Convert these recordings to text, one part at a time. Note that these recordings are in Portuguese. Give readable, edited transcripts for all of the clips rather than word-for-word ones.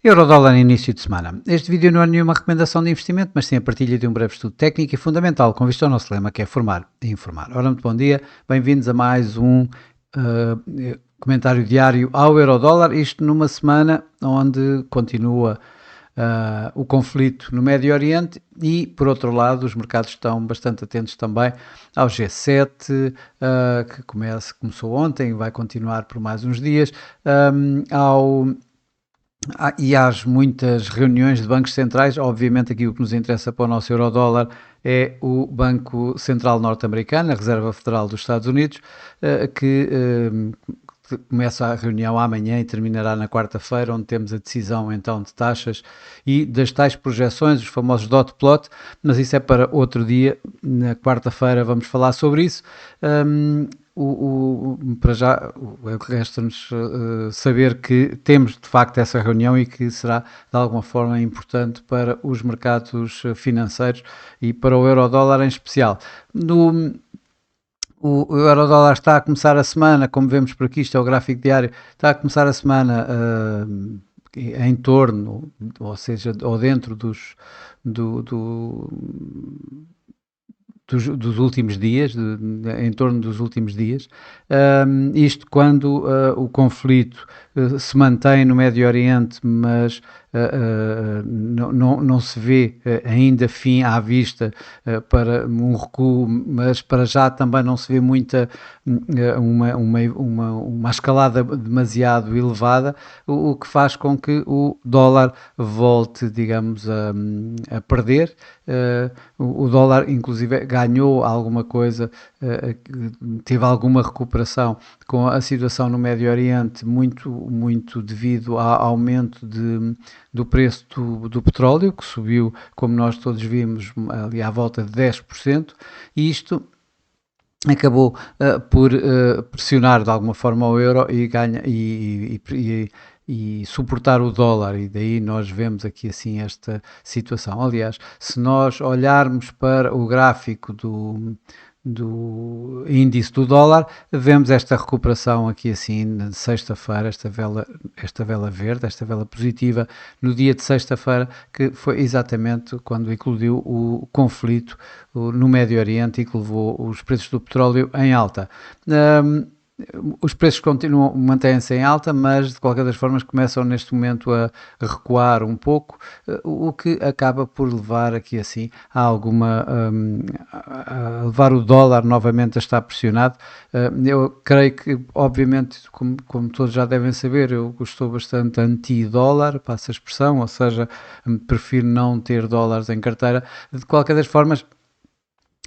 Eurodólar início de semana. Este vídeo não é nenhuma recomendação de investimento, mas sim a partilha de um breve estudo técnico e fundamental com vista ao nosso lema, que é formar e informar. Ora, muito bom dia, bem-vindos a mais um comentário diário ao Eurodólar, isto numa semana onde continua o conflito no Médio Oriente e, por outro lado, os mercados estão bastante atentos também ao G7, que começou ontem e vai continuar por mais uns dias, e às muitas reuniões de bancos centrais. Obviamente aqui o que nos interessa para o nosso Eurodólar é o Banco Central Norte-Americano, a Reserva Federal dos Estados Unidos, que começa a reunião amanhã e terminará na quarta-feira, onde temos a decisão então de taxas e das tais projeções, os famosos dot plot, mas isso é para outro dia. Na quarta-feira vamos falar sobre isso. Para já, resta-nos saber que temos de facto essa reunião e que será de alguma forma importante para os mercados financeiros e para o Eurodólar em especial. O Eurodólar está a começar a semana, como vemos por aqui, isto é o gráfico diário, está a começar a semana em torno, ou seja, ou dentro dos últimos dias, em torno dos últimos dias, isto quando o conflito se mantém no Médio Oriente, mas não se vê ainda fim à vista para um recuo, mas para já também não se vê uma escalada demasiado elevada, o que faz com que o dólar volte, digamos, a perder. O dólar inclusive ganhou alguma coisa, teve alguma recuperação com a situação no Médio Oriente, muito devido ao aumento do preço do petróleo, que subiu, como nós todos vimos, ali à volta de 10%, e isto acabou por pressionar de alguma forma o euro e suportar o dólar, e daí nós vemos aqui assim esta situação. Aliás, se nós olharmos para o gráfico do índice do dólar, vemos esta recuperação aqui assim na sexta-feira, esta vela verde, esta vela positiva no dia de sexta-feira, que foi exatamente quando eclodiu o conflito no Médio Oriente e que levou os preços do petróleo em alta. Os preços mantêm-se em alta, mas de qualquer das formas começam neste momento a recuar um pouco, o que acaba por levar aqui assim a levar o dólar novamente a estar pressionado. Eu creio que, obviamente, como todos já devem saber, eu estou bastante anti-dólar, passa a expressão, ou seja, prefiro não ter dólares em carteira. De qualquer das formas,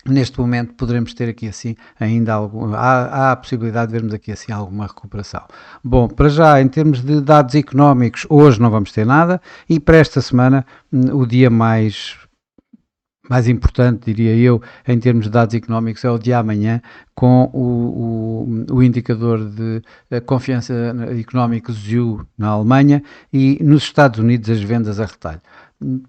neste momento poderemos ter aqui assim ainda há a possibilidade de vermos aqui assim alguma recuperação. Bom, para já em termos de dados económicos, hoje não vamos ter nada, e para esta semana o dia mais importante, diria eu, em termos de dados económicos é o de amanhã, com o indicador de confiança económica ZEW na Alemanha e nos Estados Unidos as vendas a retalho.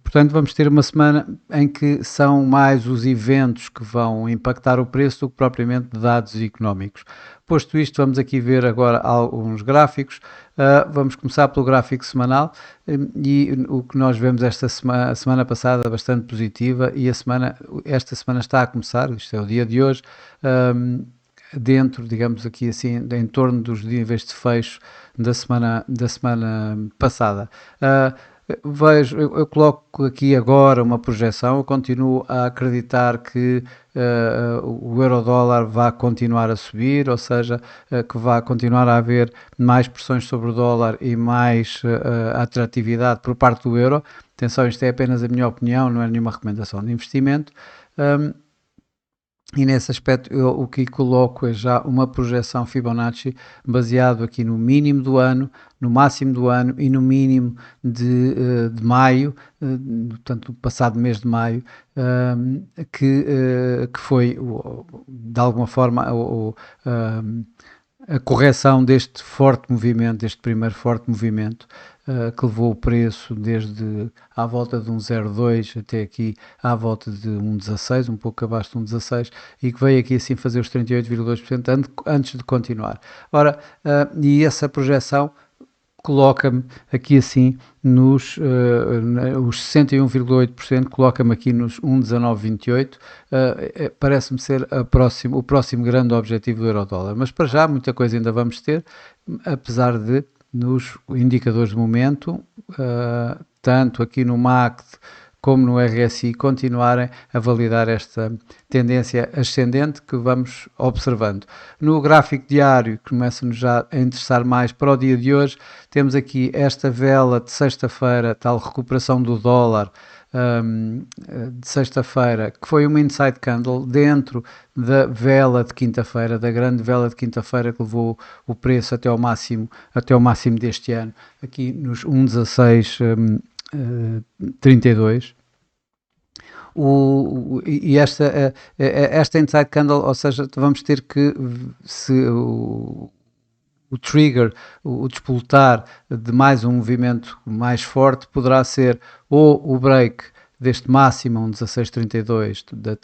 Portanto, vamos ter uma semana em que são mais os eventos que vão impactar o preço do que propriamente dados económicos. Posto isto, vamos aqui ver agora alguns gráficos. Vamos começar pelo gráfico semanal, e o que nós vemos esta semana passada bastante positiva, e esta semana está a começar, isto é o dia de hoje, dentro, digamos aqui assim, em torno dos níveis de fecho da semana passada. Eu coloco aqui agora uma projeção. Eu continuo a acreditar que o euro-dólar vai continuar a subir, ou seja, que vai continuar a haver mais pressões sobre o dólar e mais atratividade por parte do euro. Atenção, isto é apenas a minha opinião, não é nenhuma recomendação de investimento. E nesse aspecto eu o que coloco é já uma projeção Fibonacci baseado aqui no mínimo do ano, no máximo do ano e no mínimo de maio, portanto, do passado mês de maio, que foi de alguma forma a correção deste forte movimento, deste primeiro forte movimento, que levou o preço desde à volta de um 0,2 até aqui à volta de um 16, um pouco abaixo de um 16, e que veio aqui assim fazer os 38,2% antes de continuar. Ora, e essa projeção coloca-me aqui assim nos os 61,8%, coloca-me aqui nos 1,1928. Parece-me ser o próximo grande objetivo do euro-dólar, mas para já muita coisa ainda vamos ter, apesar de nos indicadores de momento, tanto aqui no MACD como no RSI, continuarem a validar esta tendência ascendente que vamos observando. No gráfico diário, que começa-nos já a interessar mais para o dia de hoje, temos aqui esta vela de sexta-feira, tal recuperação do dólar, de sexta-feira, que foi uma inside candle dentro da vela de quinta-feira, da grande vela de quinta-feira que levou o preço até ao máximo deste ano, aqui nos 1,1632. E esta inside candle, ou seja, vamos ter que, se o trigger, o despoltar de mais um movimento mais forte, poderá ser ou o break deste máximo, um 16,32 da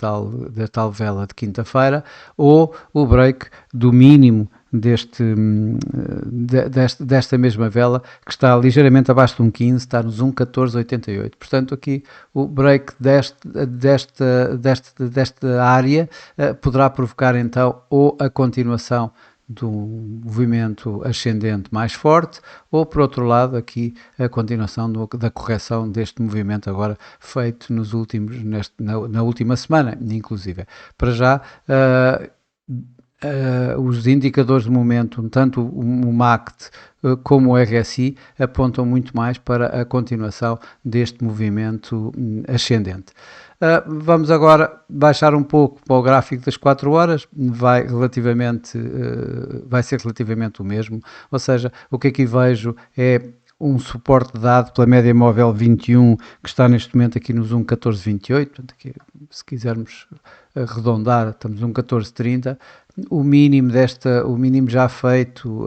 tal vela de quinta-feira, ou o break do mínimo desta mesma vela, que está ligeiramente abaixo de 1,15, está nos 1,1488. Portanto, aqui o break desta área poderá provocar então ou a continuação do movimento ascendente mais forte, ou por outro lado aqui a continuação da correção deste movimento agora feito na última semana, inclusive. Para já os indicadores de momento, tanto o MACD como o RSI, apontam muito mais para a continuação deste movimento ascendente. Vamos agora baixar um pouco para o gráfico das 4 horas, vai ser relativamente o mesmo, ou seja, o que aqui vejo é um suporte dado pela média móvel 21, que está neste momento aqui nos 1,1428, portanto aqui, se quisermos arredondar, estamos no 1,1430, o mínimo já feito,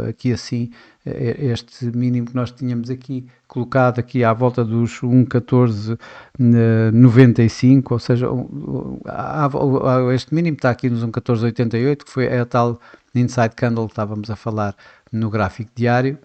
aqui assim, este mínimo que nós tínhamos aqui, colocado aqui à volta dos 1,1495, ou seja, este mínimo está aqui nos 1,1488, que foi a tal inside candle que estávamos a falar no gráfico diário,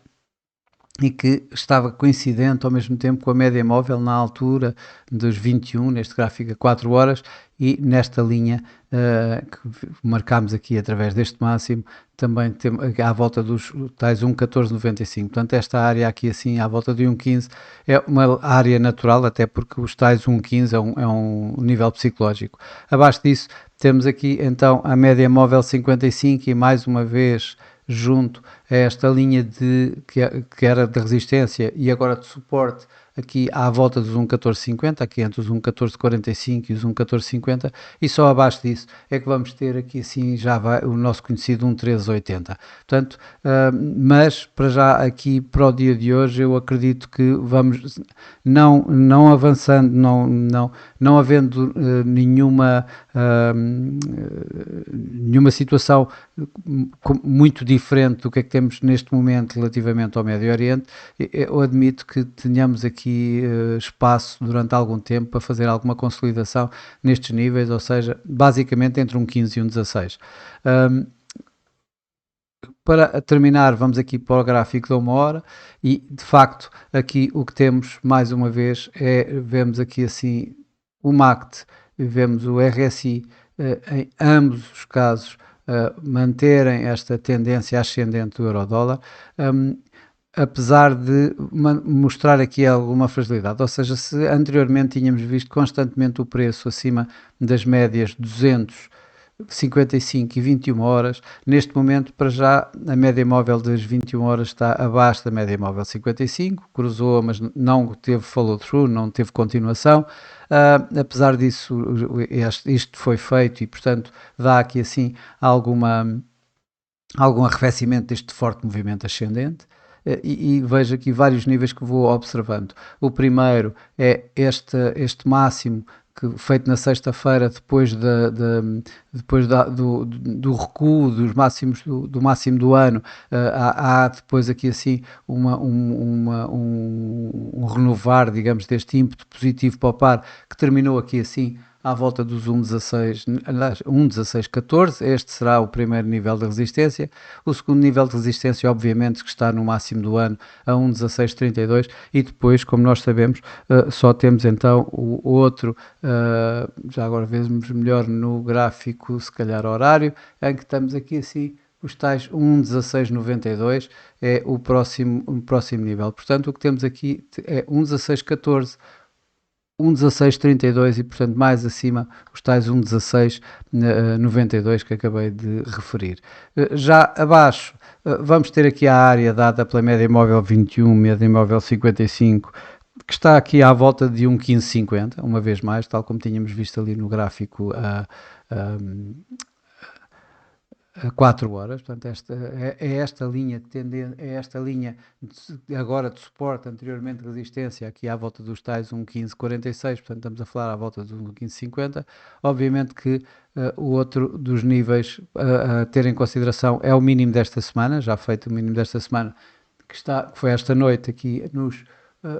e que estava coincidente ao mesmo tempo com a média móvel na altura dos 21, neste gráfico a 4 horas, e nesta linha que marcámos aqui através deste máximo, também à volta dos tais 1,1495. Portanto, esta área aqui assim, à volta de 1,15, é uma área natural, até porque os tais 1,15 é um nível psicológico. Abaixo disso, temos aqui então a média móvel 55 e mais uma vez junto a esta linha que era de resistência e agora de suporte, aqui à volta dos 1,1450, aqui entre os 1,1445 e os 1,1450, e só abaixo disso é que vamos ter aqui assim já vai o nosso conhecido 1,1380. Portanto, mas para já aqui para o dia de hoje eu acredito que vamos não avançando, não havendo nenhuma situação muito diferente do que é que temos neste momento relativamente ao Médio Oriente. Eu admito que tenhamos aqui espaço durante algum tempo para fazer alguma consolidação nestes níveis, ou seja, basicamente entre um 15 e um 16. Para terminar, vamos aqui para o gráfico de uma hora e, de facto, aqui o que temos, mais uma vez, vemos aqui assim o MACD, vemos o RSI, em ambos os casos, manterem esta tendência ascendente do euro-dólar, apesar de mostrar aqui alguma fragilidade, ou seja, se anteriormente tínhamos visto constantemente o preço acima das médias 200, 55 e 21 horas, neste momento para já a média móvel das 21 horas está abaixo da média móvel 55, cruzou mas não teve follow through, não teve continuação, apesar disso isto foi feito e portanto dá aqui assim algum arrefecimento deste forte movimento ascendente. E vejo aqui vários níveis que vou observando. O primeiro é este máximo feito na sexta-feira, depois do recuo dos máximos do máximo do ano, há depois aqui assim um renovar, digamos, deste ímpeto positivo para o par, que terminou aqui assim à volta dos 1,16, aliás, 1,1614. Este será o primeiro nível de resistência. O segundo nível de resistência, obviamente, que está no máximo do ano a 1,1632, e depois, como nós sabemos, só temos então o outro, já agora vemos melhor no gráfico, se calhar horário, em que estamos aqui assim, os tais 1,1692 é o próximo nível. Portanto, o que temos aqui é 1,1614, 1,1632 e, portanto, mais acima os tais 1,1692 que acabei de referir. Já abaixo, vamos ter aqui a área dada pela média móvel 21, média móvel 55, que está aqui à volta de 1,1550, uma vez mais, tal como tínhamos visto ali no gráfico a 4 horas. Portanto, esta linha é esta linha agora de suporte, anteriormente de resistência, aqui à volta dos tais 1,1546, portanto estamos a falar à volta dos 1,1550. Obviamente que o outro dos níveis a ter em consideração é o mínimo desta semana, já feito o mínimo desta semana, que foi esta noite aqui nos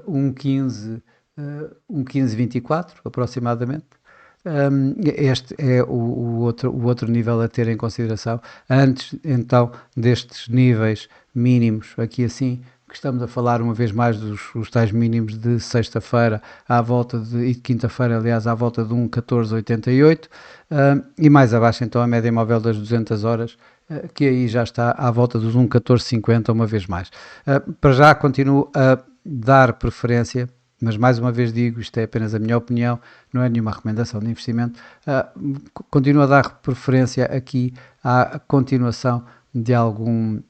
1,1524 aproximadamente. Este é o outro nível a ter em consideração. Antes então destes níveis mínimos, aqui assim, que estamos a falar uma vez mais dos tais mínimos de sexta-feira e de quinta-feira, aliás, à volta de 1,1488, e mais abaixo então a média móvel das 200 horas, que aí já está à volta dos 1,1450 uma vez mais. Para já continuo a dar preferência, mas mais uma vez digo, isto é apenas a minha opinião, não é nenhuma recomendação de investimento, continuo a dar preferência aqui à continuação de alguma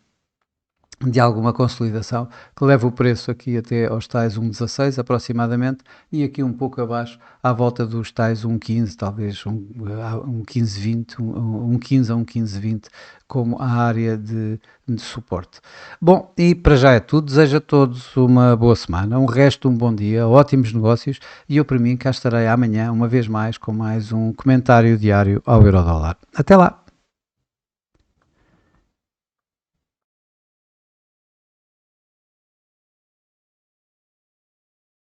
consolidação que leva o preço aqui até aos tais 1,16 aproximadamente, e aqui um pouco abaixo à volta dos tais 1,15, talvez 1,1520, 1,15 a 1,1520 como a área de suporte. Bom, e para já é tudo. Desejo a todos uma boa semana, um resto, um bom dia, ótimos negócios, e eu, para mim, cá estarei amanhã uma vez mais com mais um comentário diário ao Eurodólar. Até lá!